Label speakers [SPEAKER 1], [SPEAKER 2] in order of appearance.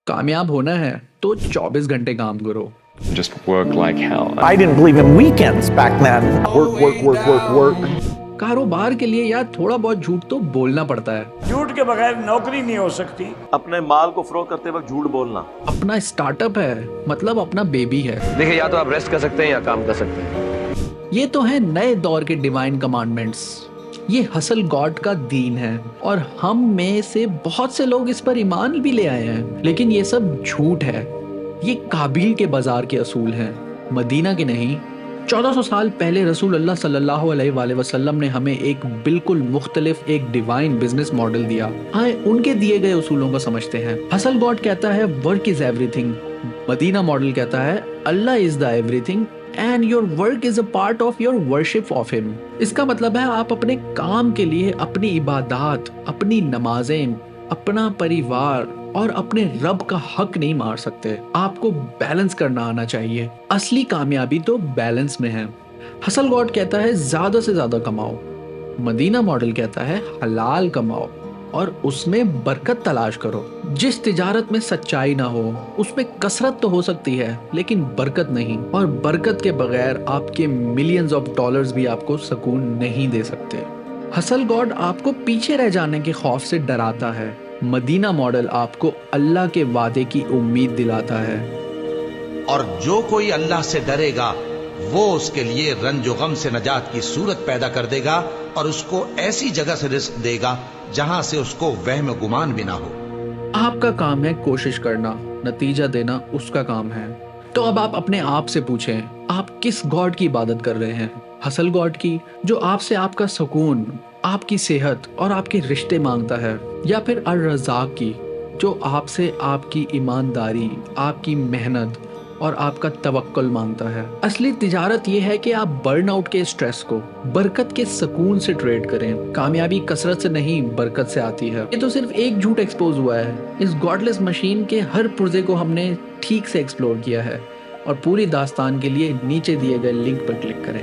[SPEAKER 1] कामयाब होना है तो 24 घंटे काम करो।
[SPEAKER 2] Just work like hell.
[SPEAKER 3] I didn't believe in weekends back then. Work.
[SPEAKER 1] कारोबार के लिए यार थोड़ा बहुत झूठ तो बोलना पड़ता है।
[SPEAKER 4] झूठ के बगैर नौकरी नहीं हो सकती।
[SPEAKER 5] अपने माल को फरोख्त करते वक्त झूठ बोलना।
[SPEAKER 1] अपना स्टार्टअप है, मतलब अपना बेबी है।
[SPEAKER 6] देखिए, या तो आप रेस्ट कर सकते हैं या काम कर सकते हैं।
[SPEAKER 1] ये तो है नए दौर के डिवाइन कमांडमेंट्स। ये हसल गॉड का दीन है और हम में से बहुत से लोग इस पर ईमान भी ले आए हैं, लेकिन ये सब झूठ है। ये काबिल के बाजार के असूल हैं, मदीना के नहीं। 1400 साल पहले रसूल अल्लाह सल्लल्लाहु अलैहि वसल्लम ने हमें एक बिल्कुल मुख्तलिफ एक डिवाइन बिजनेस मॉडल दिया। आए उनके दिए गए उसूलों को समझते हैं। हसल गॉड कहता है work is everything, Medina model कहता है Allah is the everything and your work is a part of your worship of him. इसका मतलब है आप अपने काम के लिए अपनी इबादत, अपनी नमाजें, अपना परिवार और अपने रब का हक नहीं मार सकते। आपको बैलेंस करना आना चाहिए। असली कामयाबी तो बैलेंस में है। हसल गॉड कहता है ज्यादा से ज्यादा कमाओ, मदीना मॉडल कहता है हलाल कमाओ और उसमें बरकत तलाश करो। जिस तिजारत में सच्चाई ना हो उसमें कसरत तो हो सकती है लेकिन बरकत नहीं, और बरकत के बगैर आपके मिलियंस ऑफ डॉलर्स भी आपको सुकून नहीं दे सकते। हसल गॉड आपको पीछे रह जाने के खौफ से डराता है, मदीना मॉडल आपको अल्लाह के वादे की उम्मीद दिलाता है।
[SPEAKER 7] और जो कोई अल्लाह से डरेगा वो उसके लिए रंजो गम से नजात की सूरत पैदा कर देगा और उसको ऐसी जगह से रिस्क देगा जहां से उसको वहम गुमान भी ना हो।
[SPEAKER 1] आपका काम है कोशिश करना, नतीजा देना उसका काम है। तो अब आप अपने आप से पूछें, आप किस गॉड की इबादत कर रहे हैं? हसल गॉड की, जो आपसे आपका सुकून, आपकी सेहत और आपके रिश्ते मांगता है, या फिर अर रज़ाक की, जो आपसे आपकी ईमानदारी, आपकी मेहनत और आपका तवक्कुल मांगता है? असली तिजारत ये है कि आप बर्नआउट के स्ट्रेस को बरकत के सुकून से ट्रेड करें। कामयाबी कसरत से नहीं बरकत से आती है। ये तो सिर्फ एक झूठ एक्सपोज हुआ है। इस गॉडलेस मशीन के हर पुर्जे को हमने ठीक से एक्सप्लोर किया है, और पूरी दास्तान के लिए नीचे दिए गए लिंक पर क्लिक करें।